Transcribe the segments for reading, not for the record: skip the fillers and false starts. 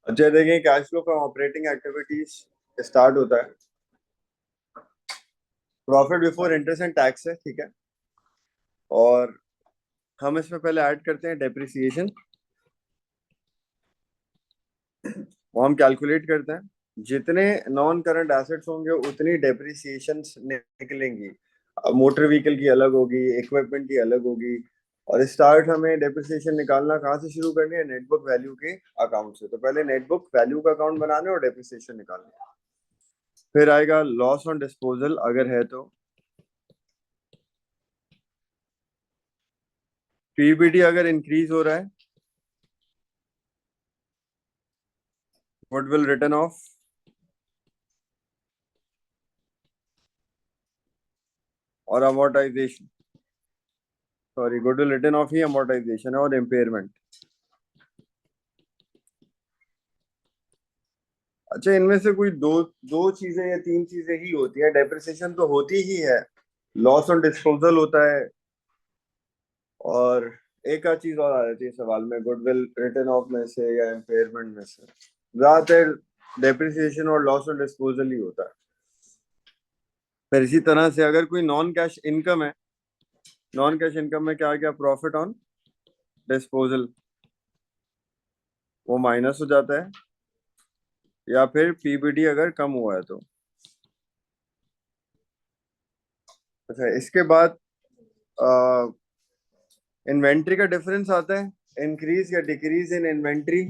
अच्छा देखिए, cash flow from operating activities start होता है। Profit before interest and tax है, ठीक है। और हम इसमें पहले ऐड करते हैं डेप्रिसिएशन। वो हम कैलकुलेट करते हैं, जितने नॉन करंट एसेट्स होंगे उतनी डेप्रिसिएशन निकलेंगी। मोटर व्हीकल की अलग होगी, इक्विपमेंट की अलग होगी। और स्टार्ट हमें डेप्रिसिएशन निकालना कहाँ से शुरू करनी है? नेटबुक वैल्यू के अकाउंट से। तो पहले नेटबुक वैल्यू का अकाउंट बनाने और डेप्रिसिएशन निकालना। फिर आएगा लॉस ऑन डिस्पोजल अगर है तो। पीबीटी अगर इंक्रीज हो रहा है, गुडविल रिटर्न ऑफ, और amortisation. Sorry, goodwill return of he amortisation है, और इम्पेयरमेंट। अच्छा, इनमें से कोई दो दो चीजें या तीन चीजें ही होती है। डेप्रिसिएशन तो होती ही है, लॉस ऑन डिस्पोजल होता है, और एक आध चीज और आ जाती है सवाल में, गुडविल रिटर्न ऑफ में से या इम्पेयरमेंट में से। ज्यादातर डेप्रिसिएशन और लॉस ऑन डिस्पोजल ही होता है। फिर इसी तरह से अगर कोई नॉन कैश इनकम है, नॉन कैश इनकम में क्या आ गया? प्रॉफिट ऑन डिस्पोजल, वो माइनस हो जाता है। या फिर पीबीडी अगर कम हुआ है तो। अच्छा, इसके बाद इन्वेंट्री का डिफरेंस आता है। इंक्रीज या डिक्रीज इन इन्वेंट्री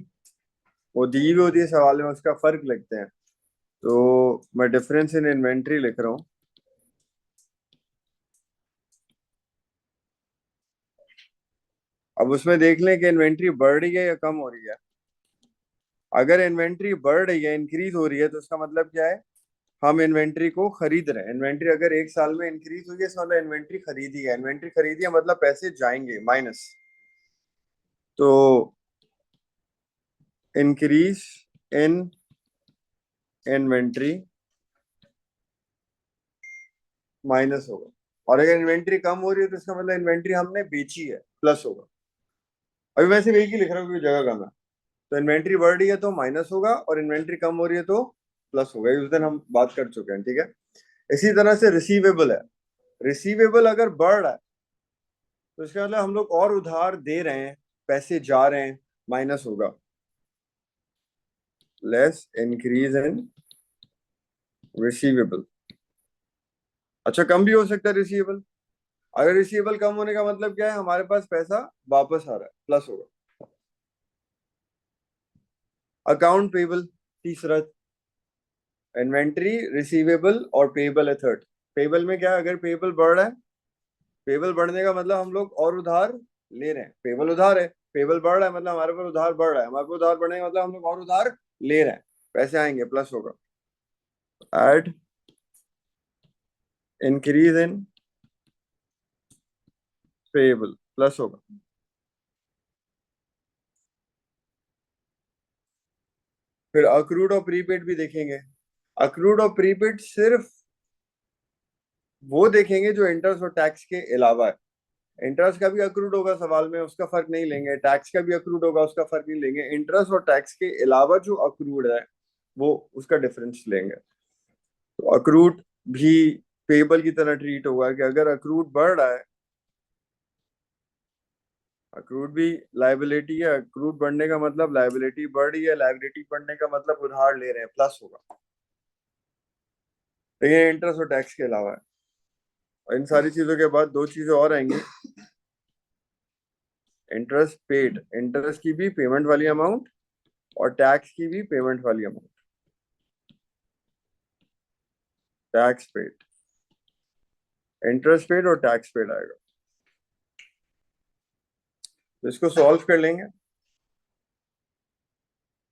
वो दी हुई होती है सवाल में, उसका फर्क लिखते हैं। तो मैं डिफरेंस इन इन्वेंट्री लिख रहा हूँ। अब उसमें देख लें कि इन्वेंट्री बढ़ रही है या कम हो रही है। अगर इन्वेंट्री बढ़ रही है, इंक्रीज हो रही है, तो उसका मतलब क्या है? हम इन्वेंट्री को खरीद रहे हैं। इन्वेंट्री अगर एक साल में इंक्रीज हुई है, इसका मतलब इन्वेंट्री खरीदी है। इन्वेंट्री खरीदी है मतलब पैसे जाएंगे माइनस। तो इंक्रीज इन इन्वेंट्री माइनस होगा। और अगर इन्वेंट्री कम हो रही है, तो इसका मतलब इन्वेंट्री हमने बेची है, प्लस होगा। अभी वैसे भी एक ही लिख रहा हूँ क्योंकि जगह कम है। तो इन्वेंट्री बढ़ रही है तो माइनस होगा, और इन्वेंट्री कम हो रही है तो प्लस होगा। उस दिन हम बात कर चुके हैं, ठीक है। इसी तरह से रिसीवेबल है। रिसीवेबल अगर बढ़ रहा है, तो इसका मतलब हम लोग और उधार दे रहे हैं, पैसे जा रहे हैं, माइनस होगा। Less increase in receivable. अच्छा, कम भी हो सकता है रिसीवेबल। अगर रिसीवेबल कम होने का मतलब क्या है? हमारे पास पैसा वापस आ रहा है, प्लस होगा। अकाउंट पेबल तीसरा। इन्वेंट्री, रिसीवेबल और पेबल है थर्ड। पेबल में क्या है? अगर पेबल बढ़ रहा है, पेबल बढ़ने का मतलब हम लोग और उधार ले रहे हैं। पेबल उधार है, पेबल बढ़ रहा है मतलब हमारे पास उधार बढ़ रहा है। हमारे पास उधार बढ़ने का मतलब हम लोग और उधार ले रहे हैं, पैसे आएंगे, प्लस होगा। Add increase in payable, plus होगा। फिर अक्रूड और प्रीपेड भी देखेंगे। अक्रूड और प्रीपेड सिर्फ वो देखेंगे जो इंटरेस्ट और टैक्स के अलावा है। इंटरेस्ट का भी अक्रूड होगा सवाल में, उसका फर्क नहीं लेंगे। टैक्स का भी अक्रूड होगा, उसका फर्क नहीं लेंगे। इंटरेस्ट और टैक्स के अलावा जो अक्रूड है, वो उसका डिफरेंस लेंगे। तो अक्रूड भी पेबल की तरह ट्रीट होगा कि अगर अक्रूड बढ़ रहा है, अक्रूड भी लाइबिलिटी है। अक्रूड बढ़ने का मतलब लाइबिलिटी बढ़ रही है, लाइबिलिटी बढ़ने का मतलब उधार ले रहे हैं, प्लस होगा। तो ये इंटरेस्ट और टैक्स के अलावा है। और इन सारी चीजों के बाद दो चीजें और आएंगी। इंटरेस्ट पेड, इंटरेस्ट की भी पेमेंट वाली अमाउंट, और टैक्स की भी पेमेंट वाली amount. Tax paid, interest paid और टैक्स पेड आएगा। तो इसको सॉल्व कर लेंगे।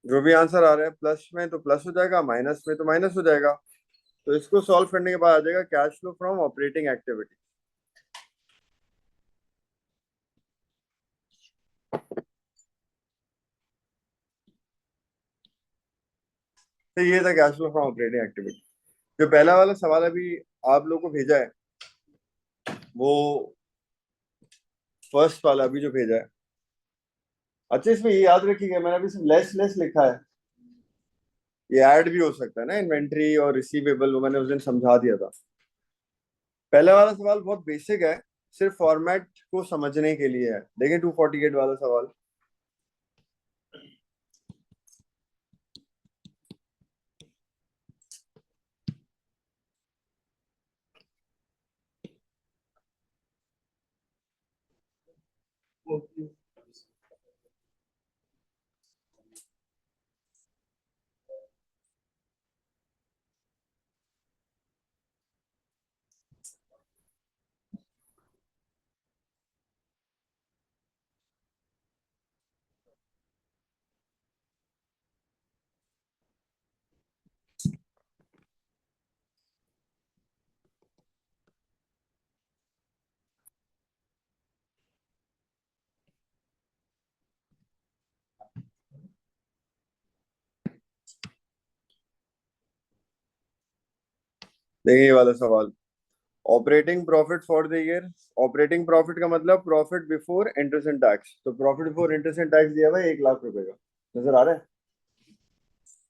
जो भी आंसर आ रहा है प्लस में तो प्लस हो जाएगा, माइनस में तो माइनस हो जाएगा। तो इसको सॉल्व करने के बाद आ जाएगा cash flow from operating activity. तो ये था cash flow from operating activity. जो पहला वाला सवाल अभी आप लोगों को भेजा है, वो फर्स्ट वाला अभी जो भेजा है। अच्छा, इसमें ये याद रखिएगा, मैंने अभी सिर्फ लेस लेस लिखा है। ये ऐड भी हो सकता है ना, इन्वेंट्री और रिसीवेबल, वो मैंने उस दिन समझा दिया था। पहले वाला सवाल बहुत बेसिक है, सिर्फ फॉर्मेट को समझने के लिए है। देखिए 248 वाला सवाल। देखिए ये वाला सवाल, operating profit for the year. Operating profit का मतलब profit before interest and tax. तो profit before interest and tax दिया हुआ है 1 लाख रुपए का, नजर आ रहा है?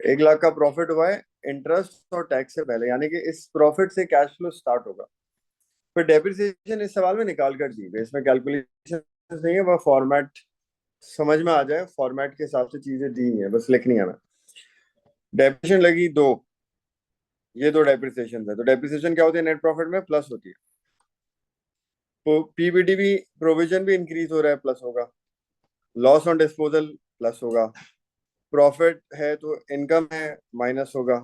1 लाख का प्रॉफिट हुआ है इंटरेस्ट और टैक्स से पहले, यानी कि इस प्रॉफिट से कैश फ्लो स्टार्ट होगा। फिर डेप्रिसिएशन इस सवाल में निकाल कर दी है, इसमें कैलकुलेशन नहीं है, वह फॉर्मेट समझ में आ जाए, फॉर्मेट के हिसाब से चीजें दी है, बस लिखनी है। मैं डेप्रिसिएशन लगी दो, ये दो डेप्रिसिएशन है। तो डेप्रिसिएशन क्या होती है, नेट प्रॉफिट में प्लस होती है। तो पीबीटी भी, प्रोविजन भी इंक्रीज हो रहा है, प्लस होगा। लॉस ऑन डिस्पोजल प्लस होगा। प्रॉफिट है तो इनकम है, माइनस होगा।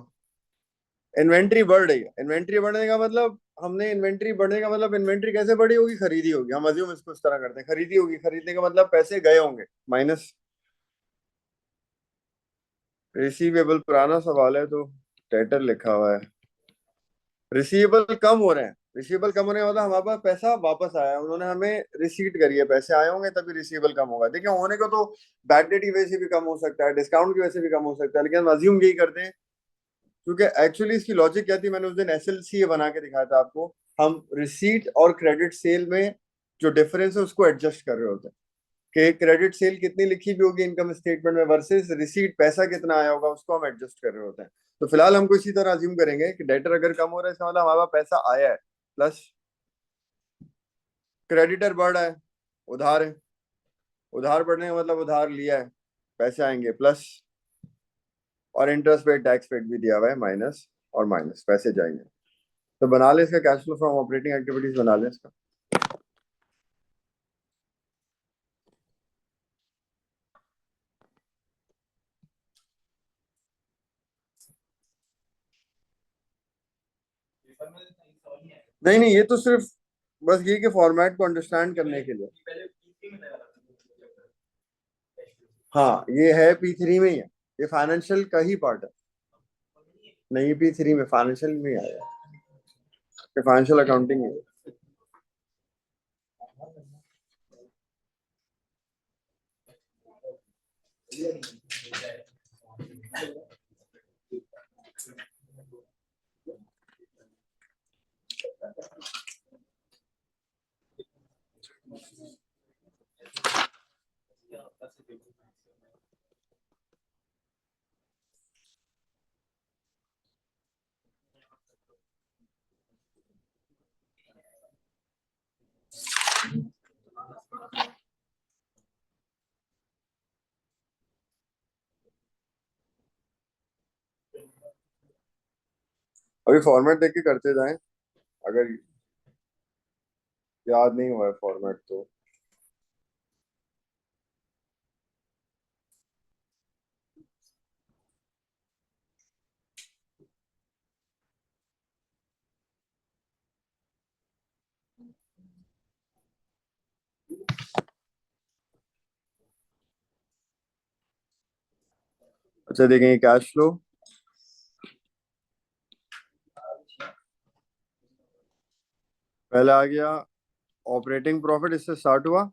इन्वेंट्री बढ़ रही है, इन्वेंट्री बढ़ने का मतलब, हमने इन्वेंट्री बढ़ने का मतलब, इन्वेंट्री कैसे बढ़ी होगी, खरीदी होगी, हम अज्यूम इसको इस तरह करते हैं, खरीदी होगी, खरीदने का मतलब पैसे गए होंगे, माइनस। रिसीवेबल पुराना सवाल है तो डेटर लिखा हुआ है। रिसीवेबल कम हो रहे हैं, रिसीवेबल कम होने का मतलब हमारे पास पैसा वापस आया है, उन्होंने हमें रिसीट करी है, पैसे आए होंगे तभी रिसीवेबल कम होगा। देखिए होने को तो बैड डेट की वजह से भी कम हो सकता है, डिस्काउंट की वजह से भी कम हो सकता है, लेकिन हम अज्यूम यही करते हैं, क्योंकि एक्चुअली इसकी लॉजिक क्या थी, मैंने उस दिन एसएलसी बना के दिखाया था आपको। हम रिसीट और क्रेडिट सेल में जो डिफरेंस है उसको एडजस्ट कर रहे होते हैं, कि क्रेडिट सेल कितनी लिखी भी होगी इनकम स्टेटमेंट में वर्सेस रिसीट पैसा कितना आया होगा, उसको हम एडजस्ट कर रहे होते हैं। तो फिलहाल हमको इसी तरह अज्यूम करेंगे कि डेटर अगर कम हो रहा है, इसका मतलब हमारा पैसा आया है, प्लस क्रेडिटर बढ़ रहा है, उधार है, उधार बढ़ने का मतलब उधार लिया है, पैसे आएंगे, प्लस और इंटरेस्ट पेड टैक्स पेड भी दिया हुआ है, माइनस और माइनस, पैसे जाएंगे। तो बना ले इसका cash flow from operating activities, बना ले इसका। नहीं नहीं, ये तो सिर्फ बस ये कि फॉर्मेट को अंडरस्टैंड करने के लिए। हाँ ये है P3 में ही है, ये फाइनेंशियल का ही पार्ट है। नहीं P3 में, फाइनेंशियल में आया, ये फाइनेंशियल अकाउंटिंग है। अभी फॉर्मेट देख के करते जाएं, अगर याद नहीं हुआ है फॉर्मेट तो। अच्छा देखेंगे कैश फ्लो। पहले आ गया ऑपरेटिंग प्रॉफिट, इससे स्टार्ट हुआ,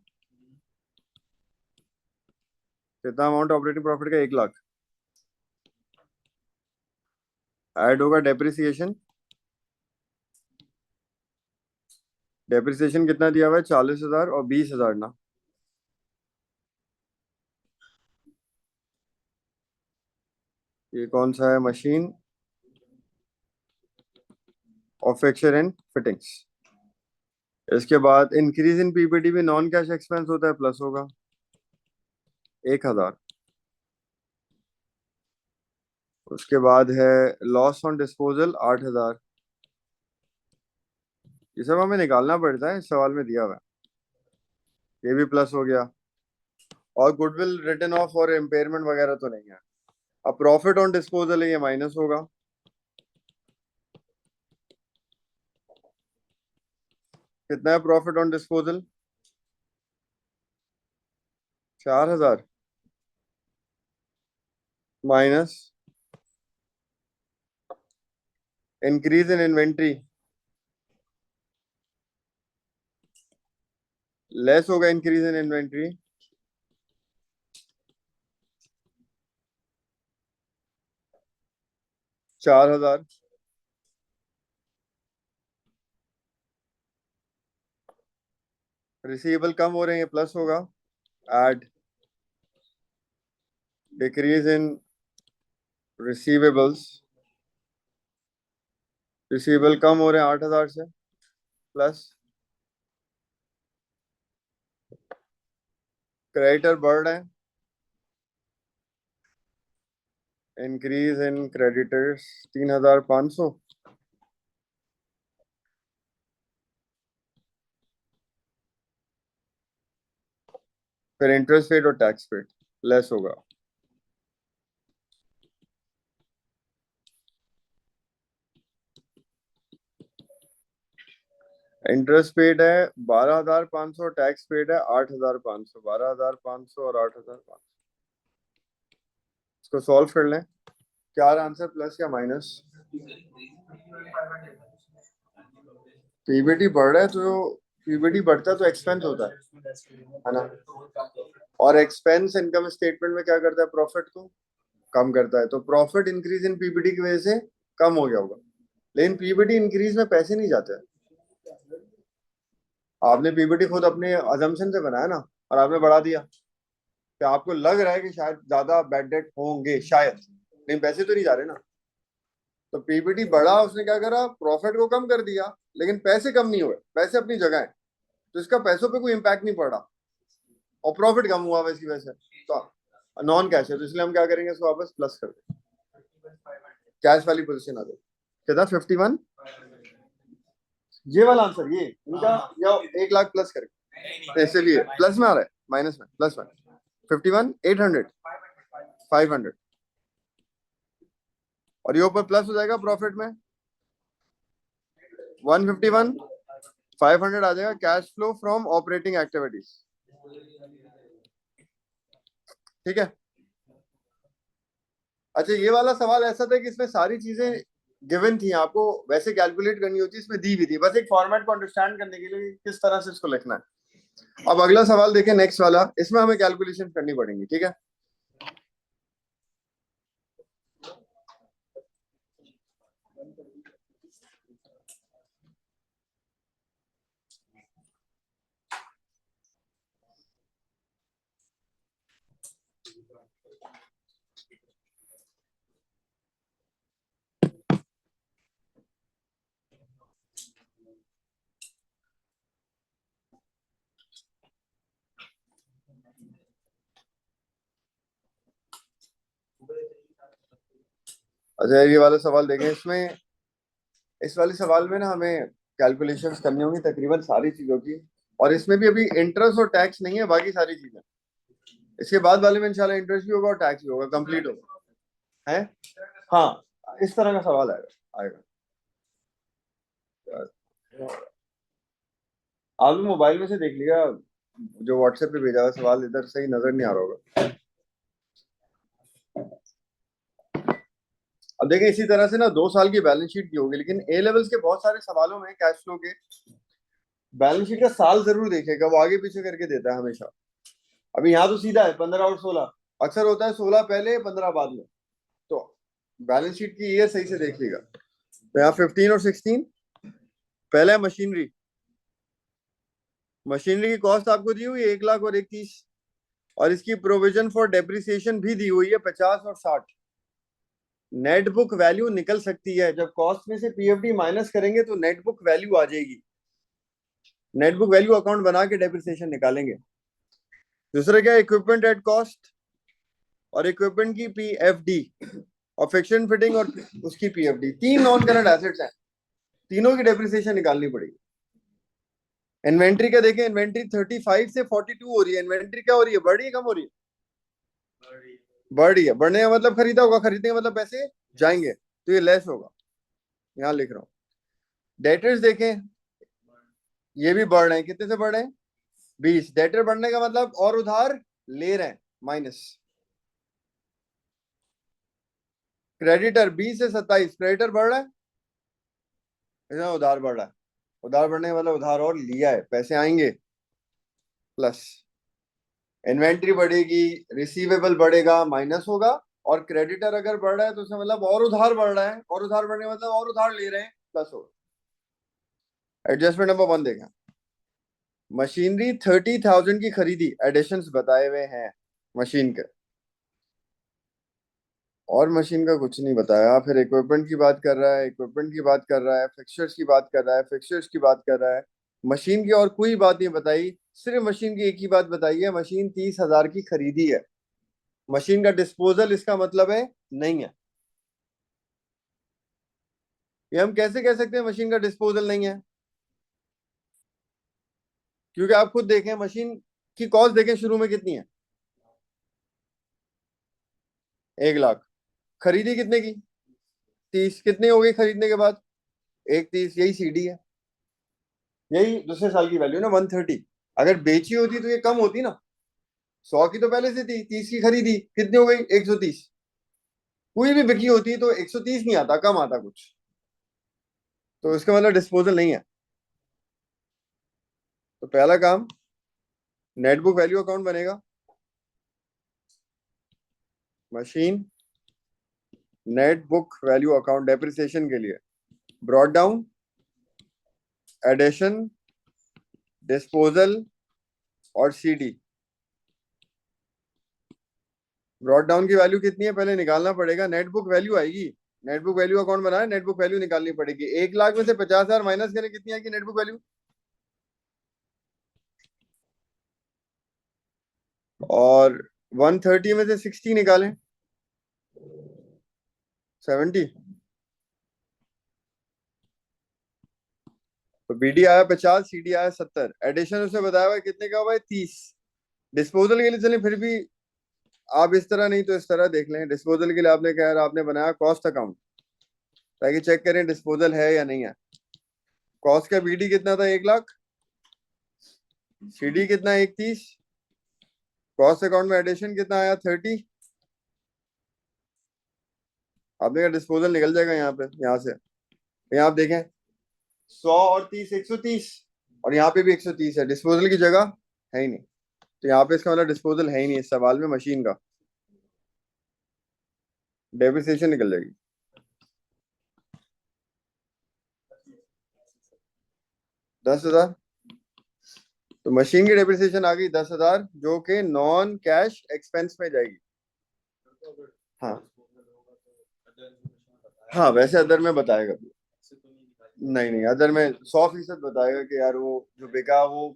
कितना अमाउंट ऑपरेटिंग प्रॉफिट का, 1 लाख। ऐड होगा डेप्रिसिएशन, डेप्रिसिएशन कितना दिया हुआ है, 40,000 और 20,000 ना। ये कौन सा है? मशीन और फिक्सचर एंड फिटिंग्स। इसके बाद इंक्रीज इन पीबीटी भी नॉन कैश एक्सपेंस होता है, प्लस होगा 1,000। उसके बाद है लॉस ऑन डिस्पोजल 8,000। ये सब हमें निकालना पड़ता है, इस सवाल में दिया हुआ है। ये भी प्लस हो गया। और गुडविल रिटन ऑफ और इम्पेयरमेंट वगैरह तो नहीं है। अब प्रॉफिट ऑन डिस्पोजल है, ये माइनस होगा। कितना है profit on disposal? 4,000 minus increase in inventory, less होगा इंक्रीज इन इन्वेंट्री। 4,000 रिसीवेबल कम हो रहे हैं, ये प्लस होगा। Add decrease in receivables, receivable कम हो रहे हैं 8,000 से, प्लस क्रेडिटर बढ़ रहे हैं, इंक्रीज इन क्रेडिटर्स 3,500। फिर इंटरेस्ट पेड और टैक्स पेड लेस होगा। इंटरेस्ट पेड है 12,500, टैक्स पेड है 8,500। 12,500 और 8,500, इसको सॉल्व कर लें। क्या आंसर, प्लस या माइनस? पीबीटी बढ़ रहा है तो पीबीटी बढ़ता है तो एक्सपेंस होता है ना। और एक्सपेंस इनकम स्टेटमेंट में क्या करता है? प्रॉफिट को कम करता है। तो प्रॉफिट इंक्रीज इन पीबीटी की वजह से कम हो गया होगा, लेकिन पीबीटी इंक्रीज में पैसे नहीं जाते हैं। आपने पीबीटी खुद अपने अजम्पशन से बनाया ना, और आपने बढ़ा दिया, तो आपको लग रहा है कि शायद ज्यादा बैड डेट होंगे शायद, लेकिन पैसे तो नहीं जा रहे ना। तो पीबीटी बढ़ा, उसने क्या करा? प्रॉफिट को कम कर दिया, लेकिन पैसे कम नहीं हुए, पैसे अपनी जगह है। तो इसका पैसों पे कोई इम्पैक्ट नहीं पड़ रहा, और प्रॉफिट कम हुआ वैसी वजह से। तो नॉन कैश है, तो इसलिए हम क्या करेंगे, इसको वापस प्लस कर दें। कैश वाली पोजीशन आ जाए। कितना? 51। ये वाला आंसर, ये इनका, या 1,00,000 प्लस करके, ऐसे भी है प्लस में आ रहा है, माइनस में प्लस में। 51 800 500, और ये ऊपर प्लस हो जाएगा प्रॉफिट में 151 500 आ जाएगा cash flow from operating activities. ठीक है। अच्छा, ये वाला सवाल ऐसा था कि इसमें सारी चीजें गिवन थी, आपको वैसे कैलकुलेट करनी होती, इसमें दी भी थी, बस एक फॉर्मेट को अंडरस्टैंड करने के लिए किस तरह से इसको लिखना है। अब अगला सवाल देखें, नेक्स्ट वाला, इसमें हमें कैलकुलेशन करनी पड़ेंगी। ठीक है। अच्छा, ये वाला सवाल देखें। इसमें इस वाले सवाल में ना हमें कैलकुलेशंस करनी होंगी तकरीबन सारी चीजों की, और इसमें भी अभी इंटरेस्ट और टैक्स नहीं है, बाकी सारी चीजें। इसके बाद वाले में इंशाल्लाह इंटरेस्ट भी होगा और टैक्स भी होगा, कंप्लीट होगा है। हाँ, इस तरह का सवाल आएगा आएगा। आप लोग मोबाइल में से देख लिया, जो व्हाट्सएप पे भेजा हुआ सवाल इधर सही नजर नहीं आ रहा होगा। अब देखिए, इसी तरह से ना 2 साल की बैलेंस शीट दी होगी, लेकिन ए लेवल्स के बहुत सारे सवालों में कैश फ्लो के बैलेंस शीट का साल जरूर देखेगा, वो आगे पीछे करके देता है हमेशा। अभी यहाँ तो सीधा है 15 और 16, अक्सर होता है 16 पहले 15 बाद में। तो बैलेंस शीट की ईयर सही से देख लीजिएगा। तो यहाँ 15 और 16, पहला है मशीनरी। मशीनरी की कॉस्ट आपको दी हुई है 1,00,000 और 31, और इसकी प्रोविजन फॉर डेप्रिसिएशन भी दी हुई है 50 और 60। नेट बुक वैल्यू निकल सकती है। जब कॉस्ट में से पीएफडी माइनस करेंगे तो नेट बुक वैल्यू आ जाएगी। नेट बुक वैल्यू अकाउंट बना के डेप्रिसिएशन निकालेंगे। दूसरा क्या है, इक्विपमेंट एट कॉस्ट और इक्विपमेंट की पीएफडी और फिक्शन फिटिंग और उसकी पीएफडी। तीन नॉन करंट एसेट्स हैं, तीनों की डेप्रिसिएशन निकालनी पड़ेगी। इन्वेंट्री का देखें, इन्वेंट्री 35 से 42 हो रही है। इन्वेंट्री क्या हो रही है, बढ़ रही है कम हो रही है? बढ़ रही है। बढ़ने का मतलब खरीदा होगा, खरीदने का मतलब पैसे जाएंगे, तो ये लेस होगा, यहां लिख रहा हूं। डेटर्स देखें, ये भी बढ़ रहे हैं। कितने से बढ़ रहे हैं? 20। डेटर बढ़ने का मतलब और उधार ले रहे हैं, माइनस। क्रेडिटर 20 से 27, क्रेडिटर बढ़ रहा है, इसमें उधार बढ़ रहा है। उधार बढ़ने का मतलब उधार और लिया है, पैसे आएंगे, प्लस इन्वेंट्री बढ़ेगी, रिसीवेबल बढ़ेगा, माइनस होगा। और क्रेडिटर अगर बढ़ रहा है तो उसका मतलब और उधार बढ़ रहा है, और उधार बढ़ने का मतलब और उधार ले रहे हैं, प्लस होगा। एडजस्टमेंट नंबर 1 देखें, मशीनरी 30,000 की खरीदी, एडिशंस बताए हुए हैं मशीन के, और मशीन का कुछ नहीं बताया। फिर इक्विपमेंट की बात कर रहा है, इक्विपमेंट की बात कर रहा है, फिक्सचर्स की बात कर रहा है, फिक्सचर्स की बात कर रहा है। मशीन की और कोई बात नहीं बताई, सिर्फ मशीन की एक ही बात बताई है, मशीन 30,000 की खरीदी है। मशीन का डिस्पोजल इसका मतलब है नहीं है। ये हम कैसे कह सकते हैं मशीन का डिस्पोजल नहीं है? क्योंकि आप खुद देखें, मशीन की कॉस्ट देखें शुरू में कितनी है, 1 लाख। खरीदी कितने की? 30। कितनी हो गई खरीदने के बाद? 130। यही सीडी है, यही दूसरे साल की वैल्यू ना, 130। अगर बेची होती तो ये कम होती ना, 100 की तो पहले से थी, 30 की खरीदी, कितनी हो गई? 130। कोई भी बिकी होती तो 130 नहीं आता, कम आता कुछ, तो इसका मतलब डिस्पोजल नहीं है। तो पहला काम, नेट बुक वैल्यू अकाउंट बनेगा, machine net book value account depreciation के लिए, ब्रॉट डाउन, एडिशन, डिस्पोजल और सीडी। ब्रॉट डाउन की वैल्यू कितनी है पहले निकालना पड़ेगा, नेट बुक वैल्यू आएगी। नेट बुक वैल्यू अकाउंट बनाए, नेट बुक वैल्यू निकालनी पड़ेगी। 1 लाख में से 50,000 माइनस करें, कितनी आएगी नेट बुक वैल्यू? और 130 में से 60 निकालें, 70। तो बीडी आया 50, सीडी आया 70, एडिशन उसे बताया हुआ है कितने का हुआ है, 30। डिस्पोजल के लिए चलें फिर भी आप इस तरह नहीं तो इस तरह देख लें। डिस्पोजल के लिए आपने कह रहा, आपने बनाया कॉस्ट अकाउंट, ताकि चेक करें डिस्पोजल है या नहीं है। कॉस्ट का बीडी कितना था, 1 लाख। सीडी कितना, 130। कॉस्ट अकाउंट में एडिशन कितना आया, 30। आपने कहा डिस्पोजल निकल जाएगा यहाँ पे, यहाँ से। यहाँ आप देखें, 100 और 30, 130, और यहाँ पे भी 130 है, डिस्पोजल की जगह है ही नहीं। तो यहाँ पे इसका मतलब डिस्पोजल है ही नहीं इस सवाल में मशीन का, डेप्रिसिएशन निकल जाएगी। 10,000। तो मशीन की डेप्रिसिएशन आ गई 10,000, जो कि नॉन कैश एक्सपेंस में जाएगी। हाँ हाँ, वैसे अदर में बताएगा। नहीं नहीं, अदर में 100% बताएगा कि यार वो जो बिका वो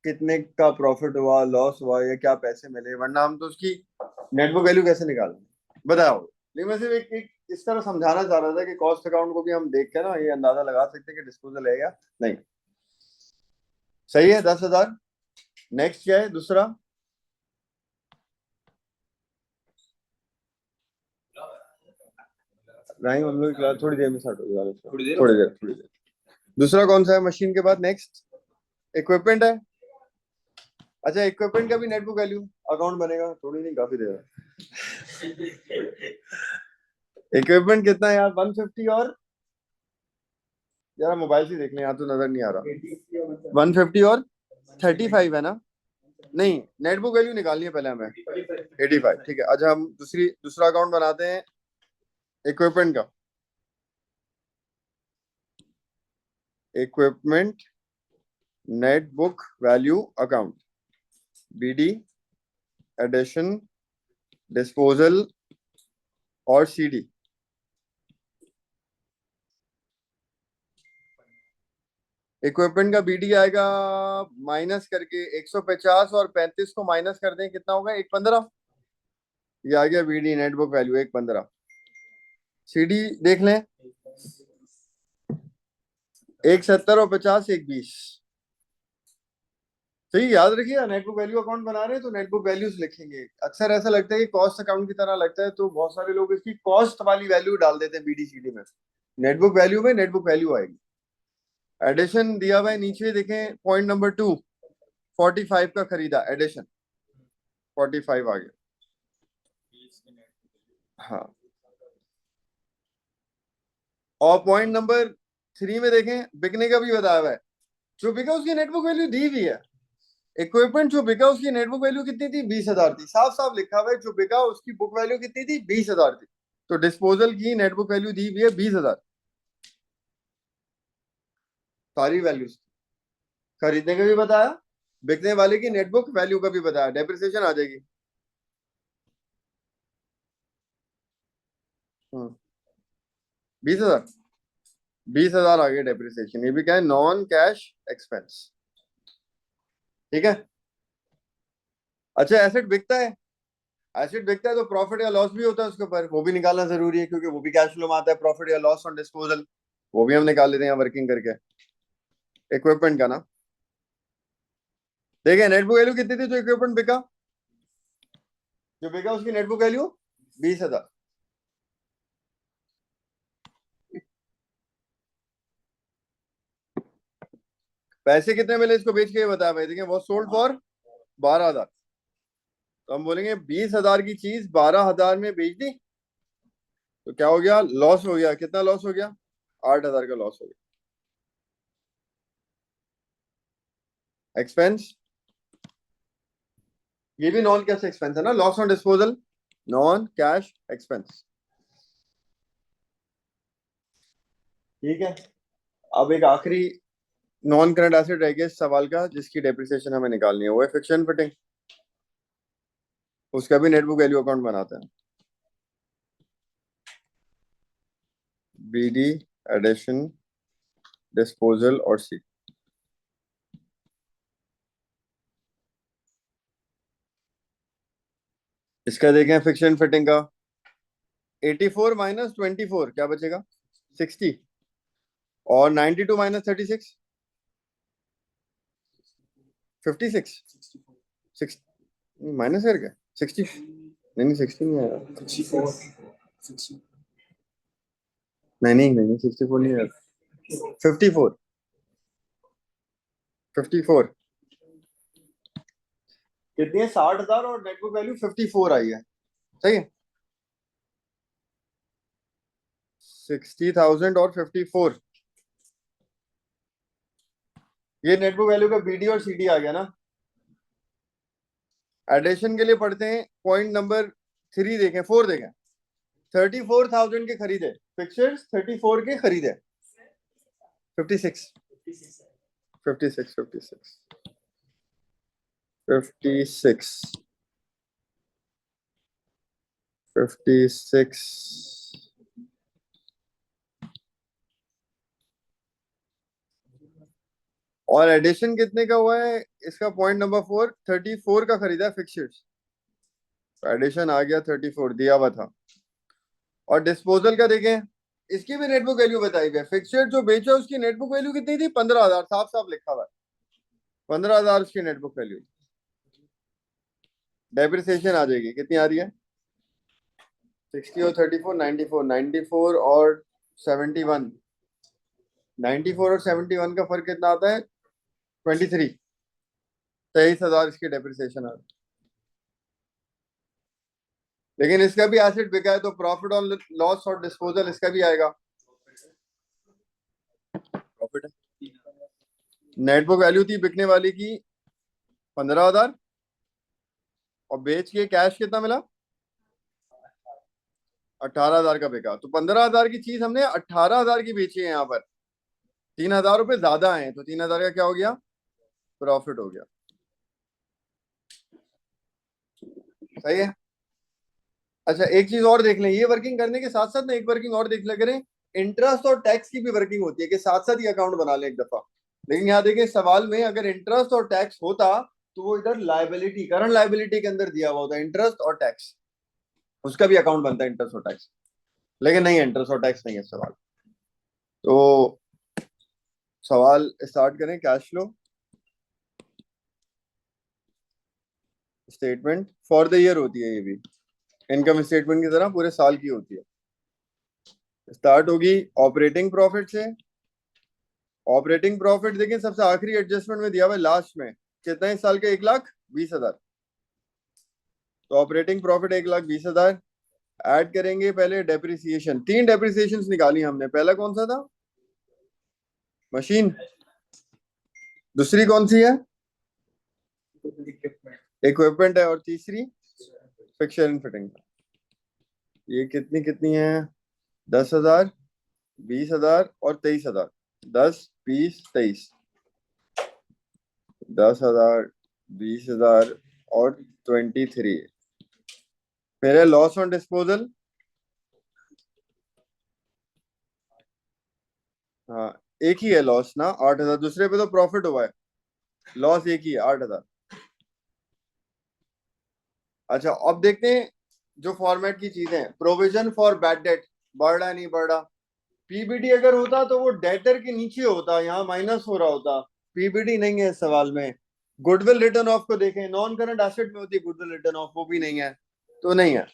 कितने का प्रॉफिट हुआ, लॉस हुआ, या क्या पैसे मिले, वरना हम तो उसकी नेटवर्क वैल्यू कैसे निकालेंगे, बताओ। लेकिन मैं सिर्फ एक इस तरह समझाना चाह रहा था कि कॉस्ट अकाउंट को भी हम देख के ना ये अंदाजा लगा सकते हैं कि डिस्पोजल है या नहीं। सही है, 10,000। नेक्स्ट क्या है दूसरा? नहीं, हम लोग क्लास थोड़ी देर में स्टार्ट होगी, थोड़ी देर। दूसरा कौन सा है मशीन के बाद? नेक्स्ट इक्विपमेंट है। अच्छा, इक्विपमेंट का भी नेटबुक वैल्यू अकाउंट बनेगा, थोड़ी नहीं काफी देर। इक्विपमेंट कितना है यार, 150 और, यार मोबाइल से देख लें, यहाँ तो नजर नहीं आ रहा। 150 और 35 है ना? नहीं, नेटबुक वैल्यू निकालनी है पहले हमें, 85। ठीक है, अच्छा हम दूसरा अकाउंट बनाते हैं इक्विपमेंट का। Equipment net book value account, BD, addition, disposal और सीडी। इक्विपमेंट का बीडी आएगा माइनस करके 150 और 35 को माइनस कर दें, कितना होगा? 115। ये आ गया बीडी नेटबुक वैल्यू 115। सीडी देख लें, 170 और 50 120। सही, याद रखिए नेटबुक वैल्यू अकाउंट बना रहे हैं तो नेटबुक वैल्यूज लिखेंगे। अक्सर ऐसा लगता है कि कॉस्ट अकाउंट की तरह लगता है, तो बहुत सारे लोग इसकी कॉस्ट वाली वैल्यू डाल देते हैं बीडीसीडी में। नेटबुक वैल्यू में नेटबुक वैल्यू आएगी। एडिशन दिया हुआ है नीचे, देखें पॉइंट नंबर 2, 45 का खरीदा, एडिशन 45 आ गया। हाँ, और पॉइंट नंबर 3 में देखें बिकने का भी बताया हुआ है, जो बिका उसकी नेटबुक वैल्यू दी हुई है। इक्विपमेंट जो बिका उसकी नेटबुक वैल्यू कितनी थी? 20,000 थी। साफ साफ लिखा हुआ है जो बिका उसकी बुक वैल्यू कितनी थी? 20,000 थी। तो डिस्पोजल की नेटबुक वैल्यू दी हुई है 20,000, सारी वैल्यूज। खरीदने का भी बताया, बिकने वाले की नेटबुक वैल्यू का भी बताया, डेप्रिसिएशन आ जाएगी। 20,000, 20,000 आ गया डेप्रिसिएशन। ये भी क्या है? Non cash expense. ठीक है। अच्छा, एसेट बिकता है, एसेट बिकता है तो प्रॉफिट या लॉस भी होता है उसके ऊपर, वो भी निकालना जरूरी है क्योंकि वो भी कैश फ्लो में आता है। प्रॉफिट या लॉस ऑन डिस्पोजल, वो भी हम निकाल लेते हैं वर्किंग करके। इक्विपमेंट का ना, देखिए नेटबुक वैल्यू कितनी थी जो इक्विपमेंट बिका? जो बिका उसकी नेटबुक वैल्यू 20,000। पैसे कितने मिले इसको बेच के? ये बताया भाई, देखिए वो सोल्ड फॉर 12,000। तो हम बोलेंगे 20,000 की चीज 12,000 में बेच दी, तो क्या हो गया? लॉस हो गया। कितना लॉस हो गया? 8,000 का लॉस हो गया। एक्सपेंस, ये भी नॉन कैश एक्सपेंस है ना, loss on disposal, non cash expense. ठीक है। अब एक आखिरी नॉन करंट एसेट रह गया इस सवाल का, जिसकी डेप्रिसिएशन हमें निकालनी है, वो है फिक्शन फिटिंग। उसका भी नेटबुक वैल्यू अकाउंट बनाते हैं। बीडी, एडिशन, डिस्पोजल और सी। इसका देखें फिक्शन फिटिंग का, 84 माइनस 24 क्या बचेगा? 60। और 92 माइनस 36 56। 6 माइनस करके 60, नहीं नहीं 60 नहीं आया। नहीं नहीं नहीं 64 नहीं आया, 54, 54। कितनी है? 60,000 और नेटबुक वैल्यू 54 आई है। सही है, 60,000 और 54। ये नेटबुक वैल्यू का बीडी और सीडी आ गया ना। एडिशन के लिए पढ़ते हैं, पॉइंट नंबर 3 देखें, 4 देखें। 34,000 के खरीदे फिक्चर्स, 34 के खरीदे, 56, 56, 56, 56, 56। और एडिशन कितने का हुआ है इसका? पॉइंट नंबर 4, 34 का खरीदा है फिक्चर्स, एडिशन आ गया 34 दिया हुआ था। और डिस्पोजल का देखें, इसकी भी नेटबुक वैल्यू बताई गई। फिक्चर जो बेचा उसकी नेटबुक वैल्यू कितनी थी? 15,000, साफ साफ लिखा हुआ है 15,000 उसकी नेटबुक वैल्यू। डेप्रिसिएशन आ जाएगी, कितनी आ रही है? 60 और 34, 94, 94 और 71, 94 और 71 का फर्क कितना आता है? 23, 23,000 इसकी डेप्रिसिएशन आ रही है। लेकिन इसका भी एसेट बिका है तो प्रॉफिट ऑन लॉस और डिस्पोजल इसका भी आएगा, प्रॉफिट है। नेटबुक वैल्यू थी बिकने वाली की 15,000, और बेच के कैश कितना मिला? 18,000 का बिका। तो 15,000 की चीज हमने 18,000 की बेची है यहाँ पर, 3,000 रुपए ज्यादा है, तो 3,000 का क्या हो गया? प्रॉफिट हो गया। सही है। अच्छा, एक चीज और देख लें, ये वर्किंग करने के साथ साथ ना एक वर्किंग और देख ले करें, इंटरेस्ट और टैक्स की भी वर्किंग होती है कि साथ साथ ही अकाउंट बना लें एक दफा। लेकिन यहाँ देखिए सवाल में अगर इंटरेस्ट और टैक्स होता तो वो इधर लाइबिलिटी, करंट लाइबिलिटी के अंदर दिया हुआ होता, इंटरेस्ट और टैक्स, उसका भी अकाउंट बनता है इंटरेस्ट और टैक्स, लेकिन नहीं, इंटरेस्ट और टैक्स नहीं है सवाल। तो सवाल स्टार्ट करें। Cash flow statement for the year होती है, ये भी इनकम स्टेटमेंट की तरह पूरे साल की होती है। स्टार्ट होगी ऑपरेटिंग प्रॉफिट से। ऑपरेटिंग प्रॉफिट देखिए सबसे आखिरी एडजस्टमेंट में दिया हुआ है लास्ट में, कितना है इस साल के? 1,20,000। तो ऑपरेटिंग प्रॉफिट 1,20,000। ऐड करेंगे पहले डेप्रिसिएशन, 3 डेप्रिसिएशन निकाली हमने। पहला कौन सा था? मशीन। दूसरी कौन सी है? इक्विपमेंट है। और तीसरी फिक्सचर एंड फिटिंग। ये कितनी कितनी है? 10,000, 20,000 और 23,000। 10, 20, 23। 10,000, 20,000 और 23। फिर है लॉस ऑन डिस्पोजल। हाँ, एक ही है लॉस ना, 8,000। दूसरे पे तो प्रॉफिट हुआ है, लॉस एक ही है, 8,000। अच्छा, अब देखते हैं जो फॉर्मेट की चीजें। प्रोविजन फॉर बैड डेट बढ़ रहा नहीं बढ़ रहा? पीबीटी अगर होता तो वो डेटर के नीचे होता, यहाँ माइनस हो रहा होता। पीबीटी नहीं है इस सवाल में। गुडविल रिटर्न ऑफ को देखें, नॉन करंट एसेट में होती है गुडविल रिटर्न ऑफ, वो भी नहीं है, तो नहीं है।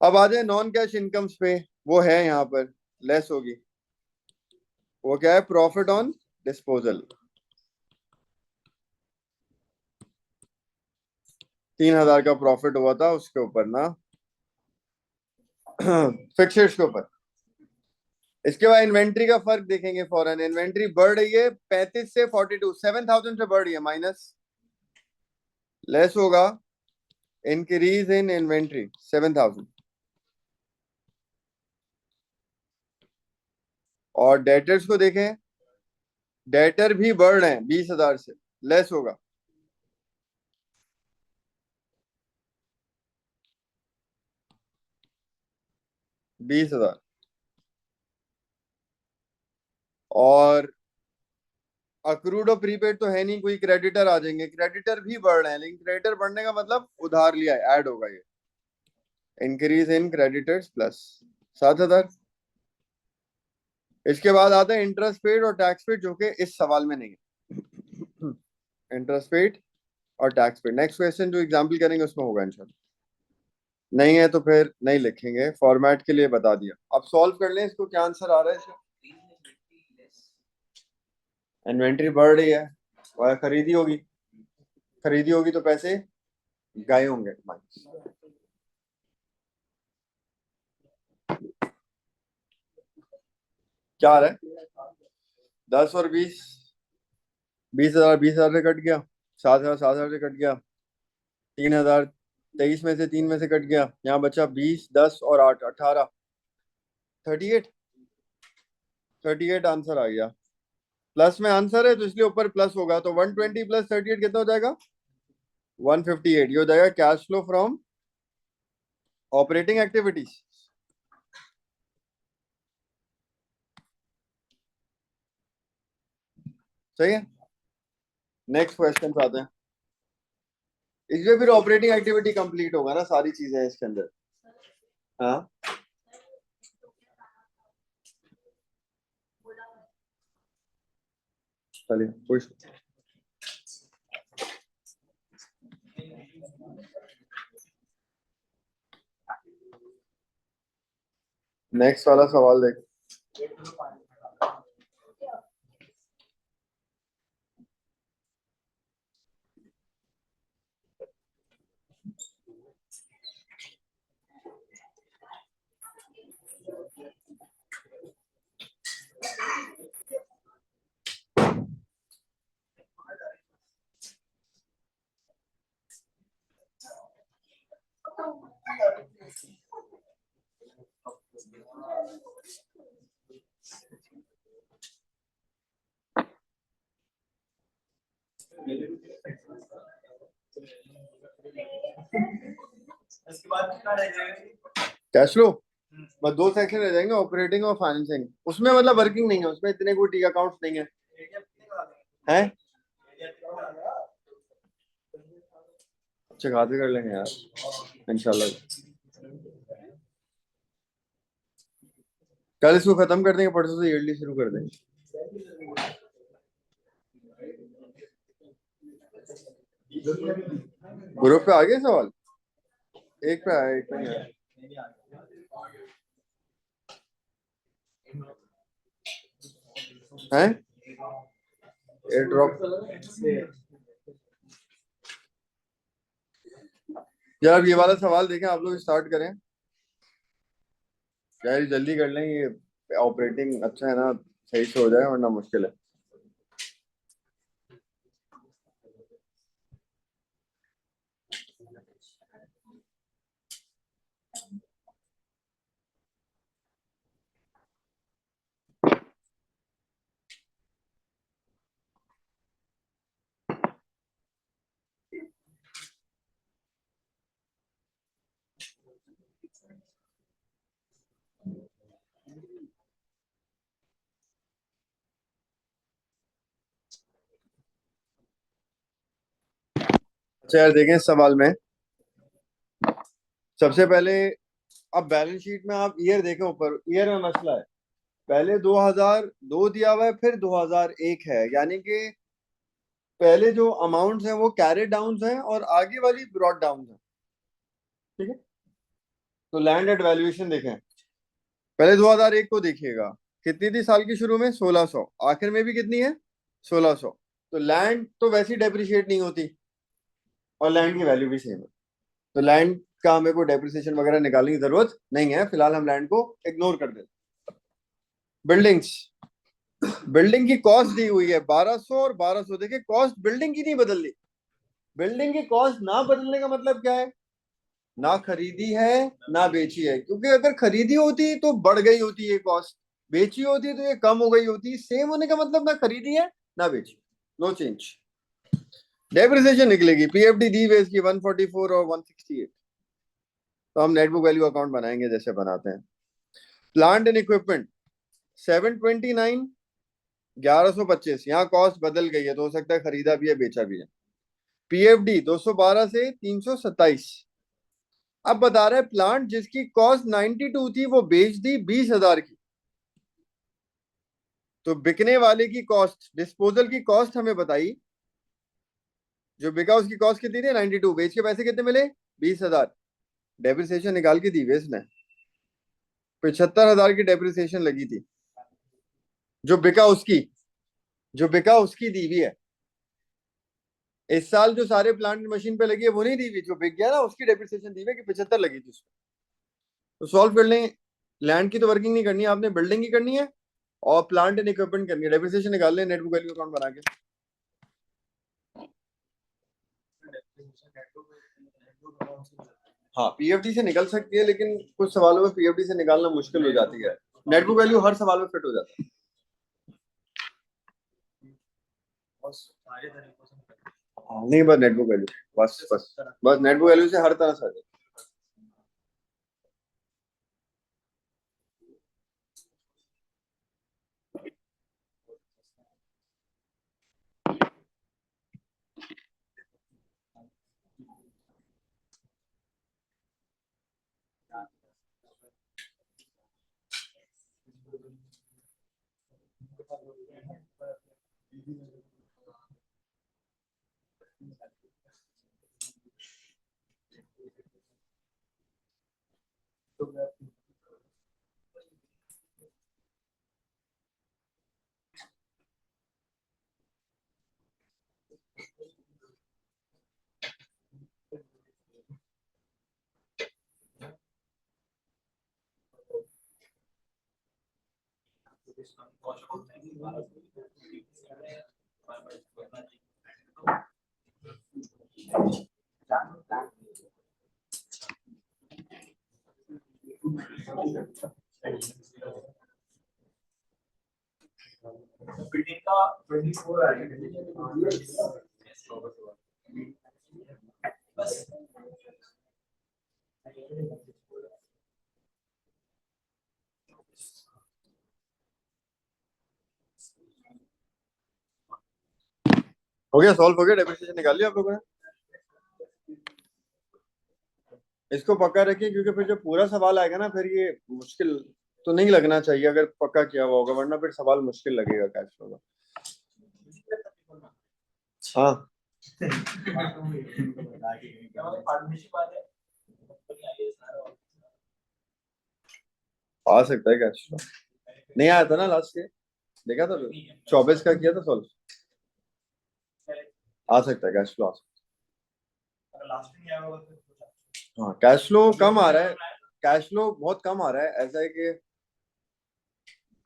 अब आ जाए नॉन कैश इनकम्स पे, वो है यहाँ पर, लेस होगी। वो क्या है? Profit on disposal. 3,000 का प्रॉफिट हुआ था उसके ऊपर ना, फिक्सर्स के ऊपर। इसके बाद इन्वेंट्री का फर्क देखेंगे फौरन। इन्वेंट्री बढ़ रही है 35 से 42, 7,000 से बढ़ रही है, माइनस, लेस होगा इंक्रीज इन इन्वेंट्री 7,000। और डेटर्स को देखें, डेटर भी बढ़ रहे हैं 20,000 से, लेस होगा 20,000। और अक्रूड और प्रीपेड तो है नहीं, कोई क्रेडिटर आ जाएंगे, क्रेडिटर भी बढ़ रहे हैं, लेकिन क्रेडिटर बढ़ने का मतलब उधार लिया है, ऐड होगा ये, इंक्रीज इन क्रेडिटर्स प्लस 7,000। इसके बाद आता है इंटरेस्ट पेड और टैक्स पेड, जो कि इस सवाल में नहीं है। इंटरेस्ट पेड और टैक्स पेड नेक्स्ट क्वेश्चन जो एग्जाम्पल करेंगे उसमें होगा इंशाल्लाह। नहीं है तो फिर नहीं लिखेंगे, फॉर्मेट के लिए बता दिया। अब सॉल्व कर लें इसको, क्या आंसर आ रहा है इसका? इन्वेंट्री बढ़ रही है, वह खरीदी होगी, खरीदी होगी तो पैसे गए होंगे। क्या आ रहा है? 10 और 20, 20,000 20,000 से कट गया, 7,000 7,000 से कट गया, 3,000 23 में से 3 में से कट गया, यहाँ बचा 20, 10 और 8, 18, 38। 38 आंसर आ गया। प्लस में आंसर है तो इसलिए ऊपर प्लस होगा, तो 120 प्लस 38 कितना हो जाएगा? 158। ये हो जाएगा cash flow from operating activities. सही है। नेक्स्ट क्वेश्चन आते हैं। इसमें फिर ऑपरेटिंग एक्टिविटी कंप्लीट होगा ना, सारी चीजें इसके अंदर। हाँ, चलिए कुछ। नेक्स्ट वाला सवाल देख। कैश फ्लो बस 2 सेक्शन रह जाएंगे, ऑपरेटिंग और फाइनेंसिंग। उसमें मतलब वर्किंग नहीं है, उसमें इतने कोई टी अकाउंट्स नहीं है। है। अच्छा खाते कर लेंगे यार इंशाल्लाह। कल इसको खत्म कर देंगे, परसों से ईयरली शुरू कर देंगे। ग्रुप पे आ गए सवाल, एक पे आया एक पे नहीं आया। हैं एयर ड्रॉप यार, ये वाला सवाल देखें आप लोग, स्टार्ट करें यार, जल्दी कर लें, ये ऑपरेटिंग अच्छा है ना, सही से हो जाए वरना मुश्किल है। अच्छा यार देखें इस सवाल में, सबसे पहले अब बैलेंस शीट में आप ईयर देखें, ऊपर ईयर में मसला है। पहले 2002 दिया हुआ है, फिर 2001 है, यानी कि पहले जो अमाउंट्स हैं वो कैरेड डाउन हैं और आगे वाली ब्रॉड डाउन है। ठीक है, तो लैंड एट वैल्यूएशन देखें, पहले 2001 को देखिएगा, कितनी थी साल की शुरू में 1600, आखिर में भी कितनी है 1600। तो लैंड तो वैसे ही डेप्रिशिएट नहीं होती और लैंड की वैल्यू भी सेम है, तो लैंड का हमें कोई डेप्रिसिएशन वगैरह निकालने की जरूरत नहीं है, फिलहाल हम लैंड को इग्नोर कर देते। बिल्डिंग्स, बिल्डिंग की कॉस्ट दी हुई है 1200 और 1200, देखिए कॉस्ट बिल्डिंग की नहीं बदल रही। बिल्डिंग की कॉस्ट ना बदलने का मतलब क्या है, ना खरीदी है ना बेची है, क्योंकि अगर खरीदी होती तो बढ़ गई होती ये कॉस्ट, बेची होती तो ये कम हो गई होती। सेम होने का मतलब ना खरीदी है ना बेची, नो चेंज। डेप्रिसिएशन निकलेगी, पीएफडी दी हुई इसकी 144 और 168। तो हम नेटबुक वैल्यू अकाउंट बनाएंगे जैसे बनाते हैं। प्लांट एंड इक्विपमेंट 729 1125, यहाँ कॉस्ट बदल गई है, तो हो सकता है खरीदा भी है बेचा भी है। पीएफडी 212 से 327। अब बता रहे प्लांट जिसकी कॉस्ट 92 थी वो बेच दी 20,000 की, तो बिकने वाले की कॉस्ट, डिस्पोजल की कॉस्ट हमें बताई, जो बिका उसकी कॉस्ट कितनी थी 92, बेच के पैसे कितने मिले 20,000। डेप्रिसिएशन निकाल के दी हुई इसने, 75,000 की डेप्रिसिएशन लगी थी, जो बिका उसकी, जो बिका उसकी दी हुई है। इस साल जो सारे प्लांट मशीन पे लगी है वो नहीं दी हुई, जो बिक गया ना उसकी डेप्रिसिएशन दी हुई कि 75 लगी थी उसमें। तो सॉल्व कर लें, लैंड की तो वर्किंग नहीं करनी है आपने, बिल्डिंग की करनी है और प्लांट एंड इक्विपमेंट करनी है। डेप्रिसिएशन निकाल लें नेटबुक वैल्यू अकाउंट बना के। हाँ पीएफडी से निकल सकती है, लेकिन कुछ सवालों में पीएफडी से निकालना मुश्किल हो जाती है, नेटबुक वैल्यू हर सवाल में फिट हो जाता है। नहीं बस नेटबुक वैल्यू, बस बस बस नेटबुक वैल्यू से हर तरह से आ जाए। हो गया, सॉल्व हो गया, डेप्रिसिएशन निकाल लिया आप लोगों ने। इसको पक्का रखिए, क्योंकि फिर जब पूरा सवाल आएगा ना, फिर ये मुश्किल तो नहीं लगना चाहिए अगर पक्का किया हुआ होगा, वरना फिर सवाल मुश्किल लगेगा कैश फ्लो का। हाँ, आ सकता है कैश फ्लो। नहीं आया था ना लास्ट ईयर, देखा था 24 का किया था सॉल्व। आ सकता है कैश फ्लो, आ सकता है। हाँ, कैश फ्लो कम आ रहा है, कैश फ्लो बहुत कम आ रहा है। ऐसा है कि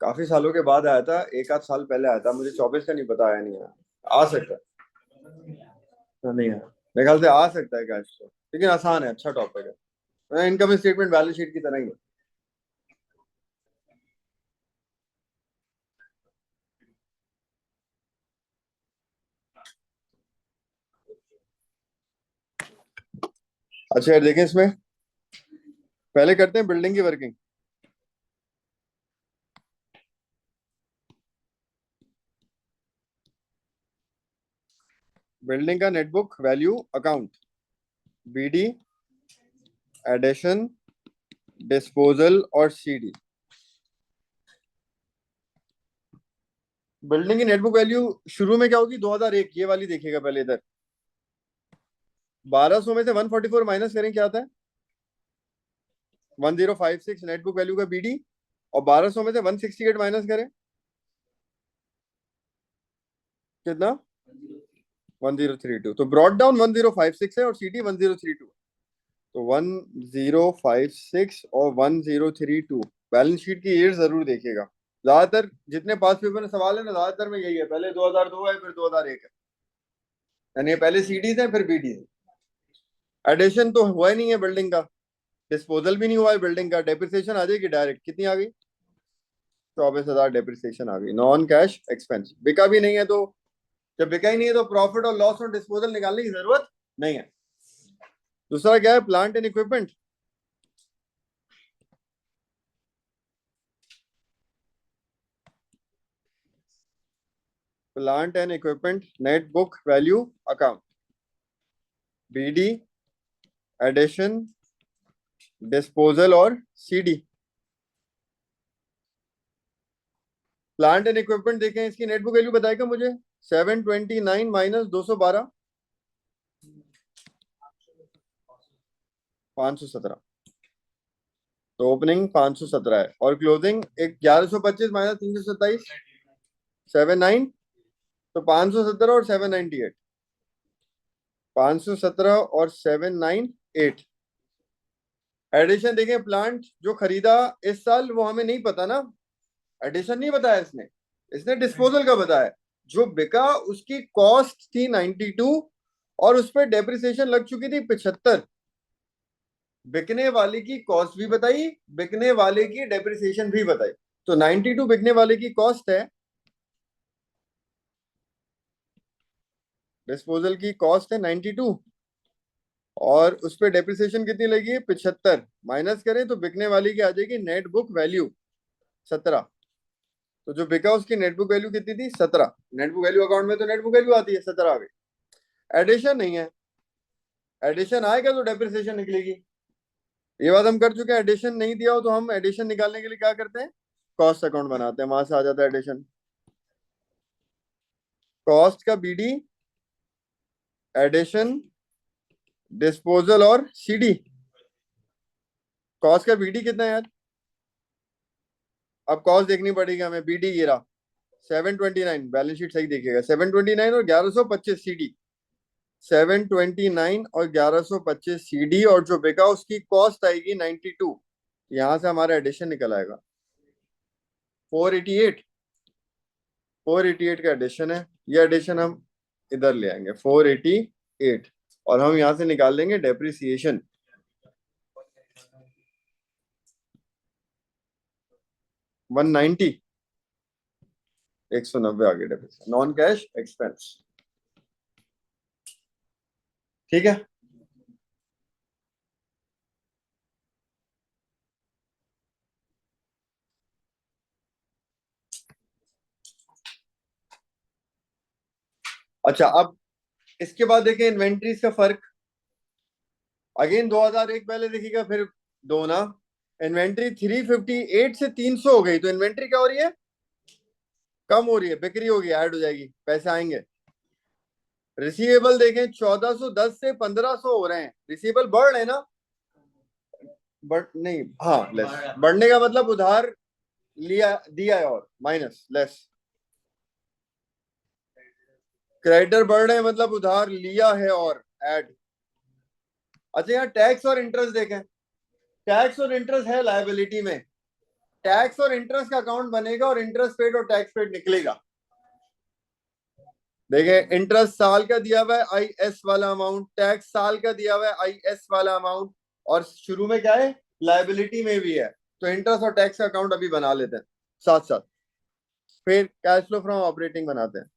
काफी सालों के बाद आया था, एक आध साल पहले आया था, मुझे 24 का नहीं पता, आया नहीं आया। आ सकता है, नहीं आया मेरे ख्याल से, आ सकता है कैश फ्लो, लेकिन आसान है, अच्छा टॉपिक है, इनकम स्टेटमेंट बैलेंस शीट की तरह ही है। अच्छा यार, देखें इसमें, पहले करते हैं बिल्डिंग की वर्किंग। बिल्डिंग का net book value account, BD, addition, disposal और सीडी। बिल्डिंग की नेटबुक वैल्यू शुरू में क्या होगी, 2001, ये वाली देखिएगा पहले इधर। 1200 में से 144 माइनस करें, क्या आता है? 1056 नेटबुक वैल्यू का बीडी, और 1200 में से 168 माइनस करें, कितना? 1032। तो ब्रॉड डाउन 1056 है और सीटी 1032। तो 1056 और 1032, बैलेंस शीट की ईयर जरूर देखिएगा। ज्यादातर जितने पास पेपर में सवाल है ना, ज्यादातर में यही है, पहले 2002 है, फिर 2001 है, यानी पहले सीडीज है फिर बीडीज है। एडिशन तो हुआ ही नहीं है बिल्डिंग का, डिस्पोजल भी नहीं हुआ है बिल्डिंग का, डेप्रिसिएशन आ जाएगी डायरेक्ट, कितनी आ गई? 24,000 डेप्रिसिएशन आ गई, नॉन कैश एक्सपेंस। बिका भी नहीं है तो, जब बिका ही नहीं है तो प्रॉफिट और लॉस और डिस्पोजल निकालने की जरूरत नहीं है। दूसरा क्या है, plant and equipment. Plant and equipment net book value account, BD, addition, disposal और सीडी। प्लांट एंड इक्विपमेंट देखें, इसकी नेट बुक वैल्यू बताएगा मुझे। 729 माइनस 212, 517। तो ओपनिंग 517 है और क्लोजिंग 1125 माइनस 327, 79। तो 517 और 798, 517 और 798। एडिशन देखें, प्लांट जो खरीदा इस साल वो हमें नहीं पता ना, एडिशन नहीं बताया इसने, इसने डिस्पोजल का बताया। जो बिका उसकी कॉस्ट थी 92, और उस पर डेप्रिसिएशन लग चुकी थी 75। बिकने वाले की कॉस्ट भी बताई, बिकने वाले की डेप्रिसिएशन भी बताई। तो 92 बिकने वाले की कॉस्ट है, डिस्पोजल की कॉस्ट है 92, और उस पर डेप्रिसिएशन कितनी लगी है? 75। माइनस करें तो बिकने वाली की आ जाएगी नेट बुक वैल्यू 17। तो जो बिका उसकी नेट बुक वैल्यू कितनी थी? 17। नेट बुक वैल्यू अकाउंट में तो नेट बुक वैल्यू आती है, 17 आ गई। एडिशन नहीं है, एडिशन आएगा तो डेप्रिसिएशन निकलेगी, ये बात हम कर चुके हैं। एडिशन नहीं दिया हो तो हम एडिशन निकालने के लिए क्या करते हैं? कॉस्ट अकाउंट बनाते हैं, वहां से आ जाता है एडिशन। कॉस्ट का बीडी, एडिशन, डिस्पोजल और सीडी। कॉस्ट का बीडी कितना है यार? अब कॉस्ट देखनी पड़ेगी हमें, बीडी गिरा 729, बैलेंस शीट सही देखिएगा, 729 और 1125 सीडी। 729 और 1125 सीडी, और जो बिका उसकी कॉस्ट आएगी 92। यहां से हमारा एडिशन निकल आएगा 488। 488 का एडिशन है, ये एडिशन हम इधर ले आएंगे 488, और हम यहां से निकाल लेंगे डेप्रिसिएशन। 190, 190 आ गया डेप्रिसिएशन, नॉन कैश एक्सपेंस। ठीक है। अच्छा, अब इसके बाद देखें इन्वेंट्रीज का फर्क। अगेन 2001 पहले देखिएगा, फिर दो ना। इन्वेंट्री 358 से 300 हो गई, तो इन्वेंट्री क्या हो रही है? कम हो रही है, बिक्री होगी, ऐड हो जाएगी, पैसे आएंगे। रिसीवेबल देखें 1410 से 1500 हो रहे हैं, रिसीवेबल बढ़ रहे हैं ना? बढ़ नहीं, हाँ लेस। बढ़ने का मतलब उधार लिया दिया है, और माइनस लेस। क्रेडिटर बढ़ रहे हैं मतलब उधार लिया है, और ऐड। अच्छा, यहाँ टैक्स और इंटरेस्ट देखें। टैक्स और इंटरेस्ट है लायबिलिटी में। टैक्स और इंटरेस्ट का अकाउंट बनेगा, और इंटरेस्ट पेड और टैक्स पेड निकलेगा। देखें, इंटरेस्ट साल का दिया हुआ है आई एस वाला अमाउंट, टैक्स साल का दिया हुआ है आई एस वाला अमाउंट, और शुरू में क्या है? लायबिलिटी में भी है। तो इंटरेस्ट और टैक्स का अकाउंट अभी बना लेते हैं साथ साथ, फिर कैश फ्लो फ्रॉम ऑपरेटिंग बनाते हैं।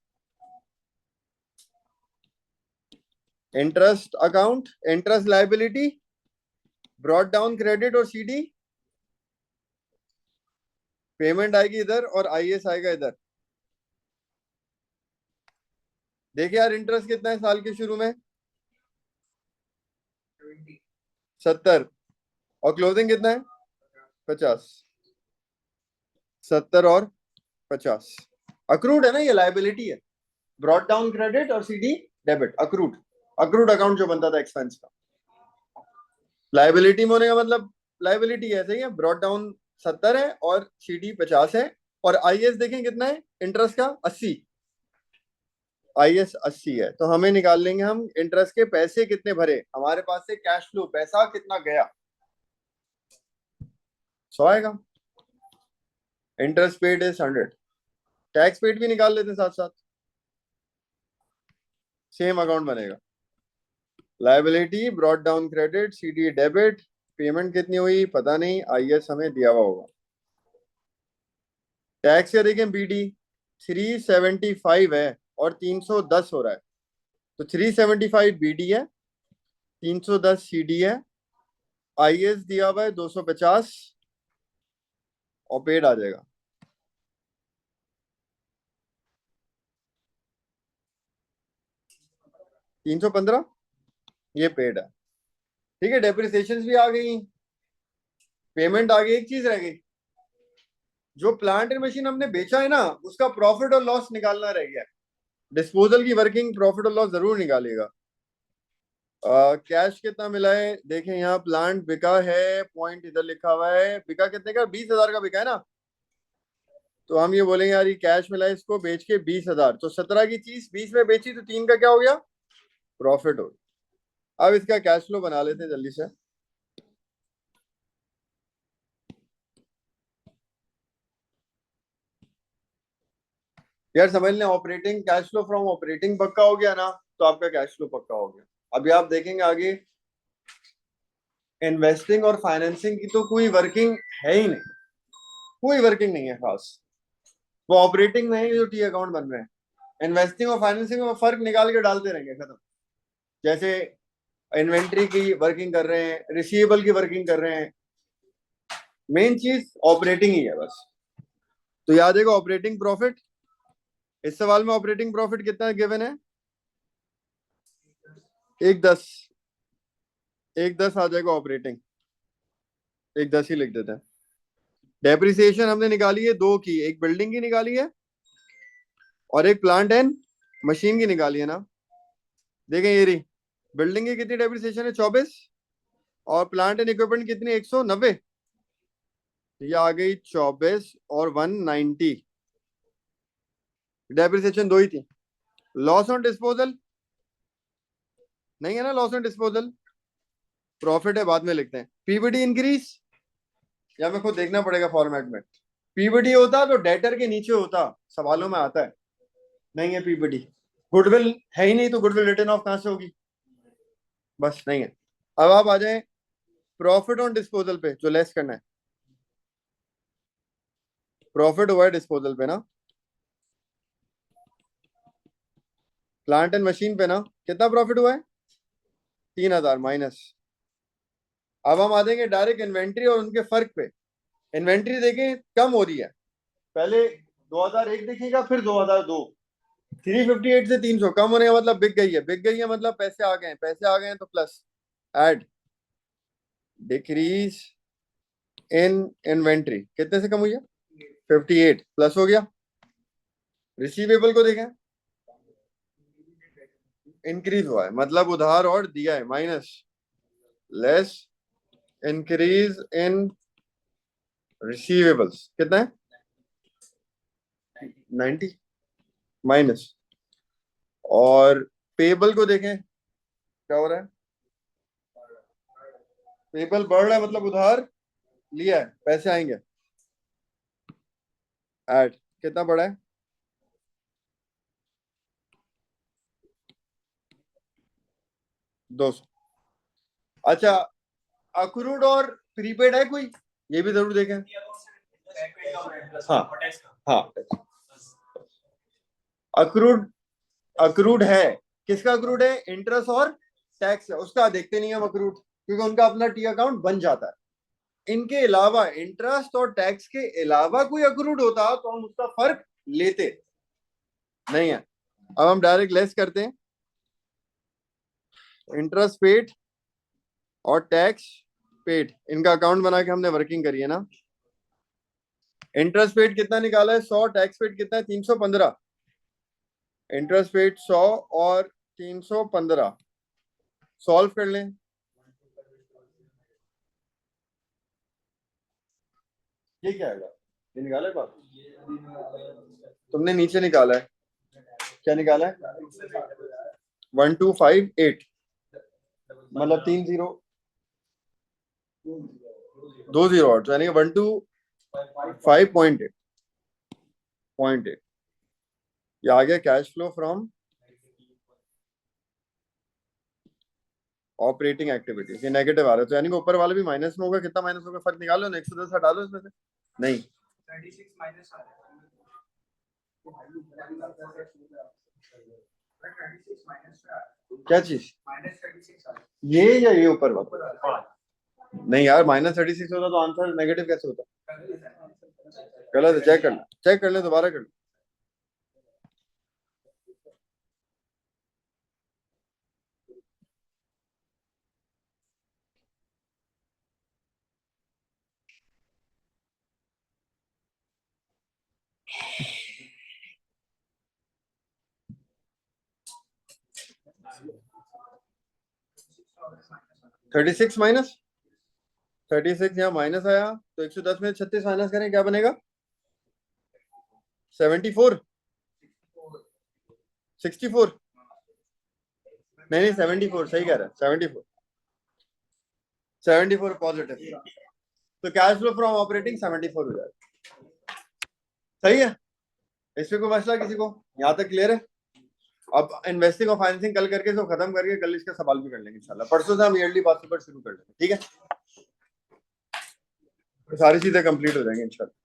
Interest account, interest liability, brought down credit और सीडी, पेमेंट आएगी इधर और आईएस आएगा इधर। देखिए यार, इंटरेस्ट कितना है साल के शुरू में? 70। और क्लोजिंग कितना है? 50। 70 और 50। अक्रूड है ना, ये लायबिलिटी है। ब्रॉट डाउन क्रेडिट और CD debit, accrued. Accrued account जो बनता था एक्सपेंस का। लायबिलिटी में होने का मतलब लायबिलिटी है, सही है। ब्रॉट डाउन 70 है और सीडी 50 है। और आईएस देखें कितना है इंटरेस्ट का? 80। आईएस 80 है, तो हमें निकाल लेंगे हम इंटरेस्ट के पैसे कितने भरे, हमारे पास से कैश फ्लो पैसा कितना गया। 100 आएगा। Interest paid is 100। Tax paid भी निकाल लेते हैं साथ साथ, सेम अकाउंट बनेगा। Liability, brought down credit, CD debit, payment कितनी हुई पता नहीं, आईएस हमें दिया हुआ होगा। टैक्स का देखें, बीडी 375 है और 310 हो रहा है, तो 375 बीडी है, 310 सीडी है, आईएस दिया हुआ है 250, और पेड आ जाएगा 315। ये पेड है, ठीक है। डेप्रिसिएशन भी आ गई, पेमेंट आ गई, एक चीज रह गई। जो प्लांट एंड मशीन हमने बेचा है ना, उसका प्रॉफिट और लॉस निकालना रह गया है। डिस्पोजल की वर्किंग प्रॉफिट और लॉस जरूर निकालिएगा। कैश कितना मिला है देखें, यहाँ प्लांट बिका है, पॉइंट इधर लिखा हुआ है, बिका कितने का? 20,000 का बिका है ना। तो हम ये बोलेंगे यार, ये कैश मिला है इसको बेच के 20,000, तो 17 की चीज 20 में बेची, तो 3 का क्या हो गया? प्रॉफिट हो गया। अब इसका कैश फ्लो बना लेते हैं जल्दी से। यार समझ लें, operating cash flow from operating पक्का हो गया ना, तो आपका कैश फ्लो पक्का हो गया। अभी आप देखेंगे आगे, इन्वेस्टिंग और फाइनेंसिंग की तो कोई वर्किंग है ही नहीं, कोई वर्किंग नहीं है खास। वो ऑपरेटिंग में ही जो टी अकाउंट बन रहे हैं। इन्वेस्टिंग और फाइनेंसिंग में फर्क निकाल के डालते रहेंगे, खत्म। जैसे इन्वेंट्री की वर्किंग कर रहे हैं, रिसीवेबल की वर्किंग कर रहे हैं, मेन चीज ऑपरेटिंग ही है बस। तो याद है ऑपरेटिंग प्रॉफिट, इस सवाल में ऑपरेटिंग प्रॉफिट कितना गिवन है? 110। 110 आ जाएगा ऑपरेटिंग, 110 ही लिख देते हैं। डेप्रिसिएशन हमने निकाली है दो की, एक बिल्डिंग की निकाली है और एक प्लांट एंड मशीन की निकाली है ना। देखें ये रही, बिल्डिंग की कितनी डेप्रिसिएशन है? 24। और प्लांट एंड इक्विपमेंट कितनी? 190। ये आ गई 24 और 190। डेप्रिसिएशन दो ही थी। लॉस ऑन डिस्पोजल नहीं है ना, लॉस ऑन डिस्पोजल प्रॉफिट है, बाद में लिखते हैं। पीबीडी इंक्रीज, या मेरे को देखना पड़ेगा फॉर्मेट में। पीबीडी होता तो डेटर के नीचे होता, सवालों में आता है, नहीं है पीबीडी। गुडविल है ही नहीं, तो गुडविल रिटर्न ऑफ कहां से होगी? बस नहीं है। अब आप आ जाए प्रॉफिट ऑन डिस्पोजल पे, जो लेस करना है। प्रॉफिट हुआ है डिस्पोजल पे ना, प्लांट एंड मशीन पे ना, कितना प्रॉफिट हुआ है? 3,000 माइनस। अब हम आ जाएंगे डायरेक्ट इन्वेंट्री और उनके फर्क पे। इन्वेंट्री देखें कम हो रही है, पहले 2001 देखिएगा, फिर 2002। 358 से 300 कम होने का मतलब बिक गई है, बिक गई है मतलब पैसे आ गए हैं, पैसे आ गए हैं तो plus add decrease in inventory कितने से कम हुई है 58 प्लस हो गया। रिसीवेबल को देखें, इंक्रीज हुआ है मतलब उधार और दिया है, minus less increase in receivables कितना है 90 माइनस, और पेबल को देखें क्या हो रहा है, पेबल बढ़ रहा है मतलब उधार लिया है, पैसे आएंगे, ऐड कितना बढ़ा है 200। अच्छा अक्रूड और प्रीपेड है कोई, ये भी जरूर देखें। हाँ हाँ अक्रूड, अक्रूड है, किसका अक्रूड है, इंटरेस्ट और टैक्स है, उसका देखते नहीं हम अक्रूड क्योंकि उनका अपना टी अकाउंट बन जाता है। इनके अलावा इंटरेस्ट और टैक्स के अलावा कोई अक्रूड होता तो हम उसका फर्क लेते नहीं है। अब हम डायरेक्ट लेस करते हैं, इंटरेस्ट पेड और टैक्स पेड, इनका अकाउंट बना के हमने वर्किंग करी है ना। इंटरेस्ट पेड कितना निकाला है 100, टैक्स पेड कितना है 315, इंटरेस्ट पेड 100 और 315 सॉल्व कर लें। ये क्या आएगा, ये निकाला है बात, तुमने नीचे निकाला है, क्या निकाला है 1258 मतलब 30 20 और यानी 125.8 ये आ गया cash flow from operating activities, ये नेगेटिव आ रहा है तो यानी कि ऊपर वाला भी माइनस में होगा, कितना माइनस होगा फर्क निकालो ना, 110 हटा लो इसमें से, नहीं 36 माइनस आ रहा है। क्या चीज -36 आ रहा है। ये या ये ऊपर वाला, नहीं यार -36 होता तो आंसर नेगेटिव कैसे होता, गलत है, चेक कर ले, चेक कर ले, दोबारा कर ले। -36 यहाँ माइनस आया तो 110 में 36 माइनस करें क्या बनेगा 74 64, नहीं 74 सही कह रहा है 74 74 पॉजिटिव, तो कैश फ्लो फ्रॉम ऑपरेटिंग 74 हो जाएगा, सही है। इसमें कोई मसला किसी को, यहाँ तक क्लियर है। अब इन्वेस्टिंग और फाइनेंसिंग कल करके इसको खत्म करके कल इसका सवाल भी कर लेंगे इंशाल्लाह, परसों से हम ईयरली बात पर शुरू कर लेंगे, ठीक है, तो सारी चीजें कंप्लीट हो जाएंगी इंशाल्लाह।